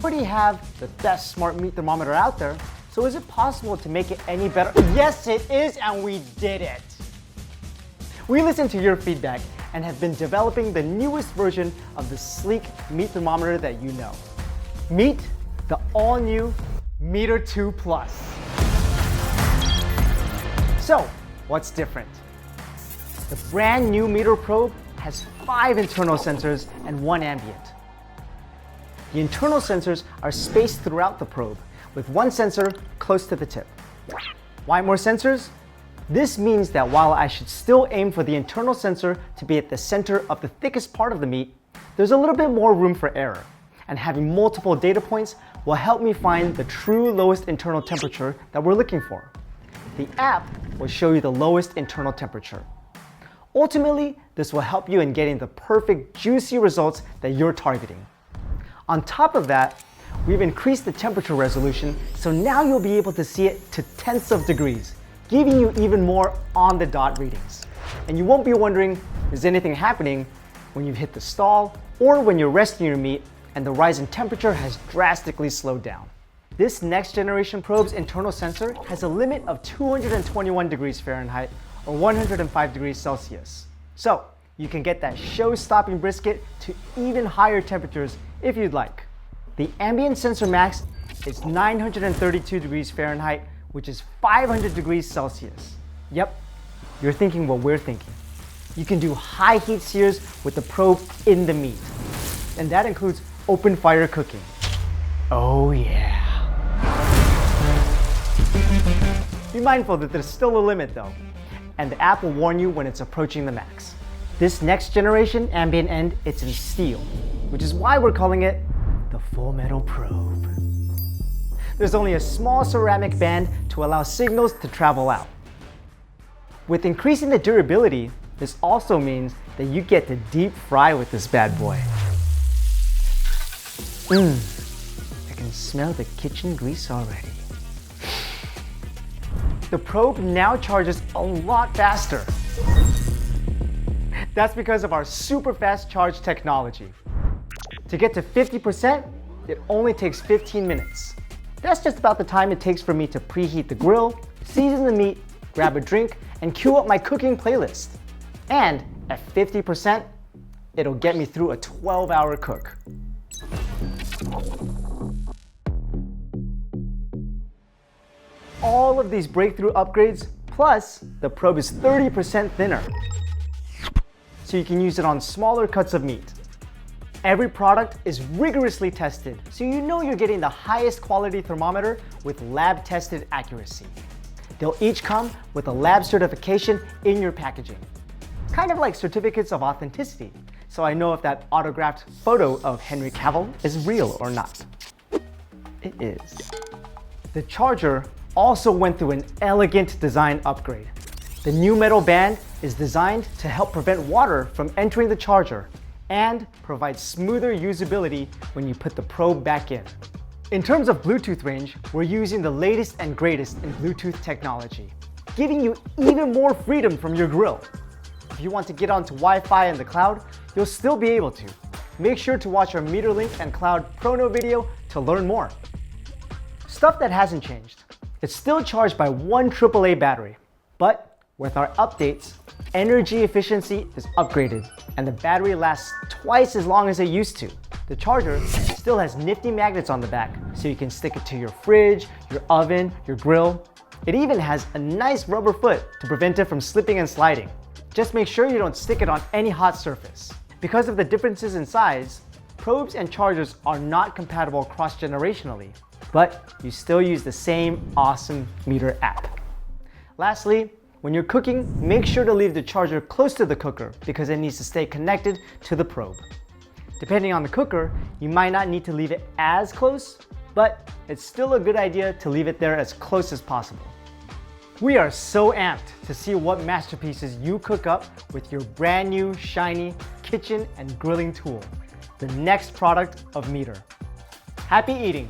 already have the best smart meat thermometer out there, so is it possible to make it any better? Yes, it is, and we did it. We listened to your feedback and have been developing the newest version of the sleek meat thermometer that you know. Meet the all-new MEATER 2 Plus. So, what's different? The brand new MEATER probe has 5 internal sensors and 1 ambient. The internal sensors are spaced throughout the probe, with 1 sensor close to the tip. Why more sensors? This means that while I should still aim for the internal sensor to be at the center of the thickest part of the meat, there's a little bit more room for error, and having multiple data points will help me find the true lowest internal temperature that we're looking for. The app will show you the lowest internal temperature. Ultimately, this will help you in getting the perfect juicy results that you're targeting. On top of that, we've increased the temperature resolution, so now you'll be able to see it to tenths of degrees, giving you even more on-the-dot readings. And you won't be wondering, is anything happening when you've hit the stall or when you're resting your meat and the rise in temperature has drastically slowed down. This next generation probe's internal sensor has a limit of 221 degrees Fahrenheit or 105 degrees Celsius. So you can get that show-stopping brisket to even higher temperatures if you'd like. The ambient sensor max is 932 degrees Fahrenheit, which is 500 degrees Celsius. Yep, you're thinking what we're thinking. You can do high heat sears with the probe in the meat. And that includes open fire cooking. Oh yeah. Be mindful that there's still a limit though, and the app will warn you when it's approaching the max. This next generation ambient end, it's in steel, which is why we're calling it the Full Metal Probe. There's only a small ceramic band to allow signals to travel out. With increasing the durability, this also means that you get to deep fry with this bad boy. I can smell the kitchen grease already. The probe now charges a lot faster. That's because of our super fast charge technology. To get to 50%, it only takes 15 minutes. That's just about the time it takes for me to preheat the grill, season the meat, grab a drink, and queue up my cooking playlist. And at 50%, it'll get me through a 12-hour cook. All of these breakthrough upgrades, plus the probe is 30% thinner. So you can use it on smaller cuts of meat. Every product is rigorously tested, so you know you're getting the highest quality thermometer with lab-tested accuracy. They'll each come with a lab certification in your packaging. Kind of like certificates of authenticity, so I know if that autographed photo of Henry Cavill is real or not. It is. The charger also went through an elegant design upgrade. The new metal band is designed to help prevent water from entering the charger and provide smoother usability when you put the probe back in. In terms of Bluetooth range, we're using the latest and greatest in Bluetooth technology, giving you even more freedom from your grill. If you want to get onto Wi-Fi in the cloud, you'll still be able to. Make sure to watch our MeterLink and Cloud Prono video to learn more. Stuff that hasn't changed. It's still charged by one AAA battery, but with our updates, energy efficiency is upgraded and the battery lasts twice as long as it used to. The charger still has nifty magnets on the back, so you can stick it to your fridge, your oven, your grill. It even has a nice rubber foot to prevent it from slipping and sliding. Just make sure you don't stick it on any hot surface. Because of the differences in size, probes and chargers are not compatible cross-generationally, but you still use the same awesome MEATER app. Lastly, when you're cooking, make sure to leave the charger close to the cooker because it needs to stay connected to the probe. Depending on the cooker, you might not need to leave it as close, but it's still a good idea to leave it there as close as possible. We are so amped to see what masterpieces you cook up with your brand new, shiny kitchen and grilling tool, the next product of MEATER. Happy eating!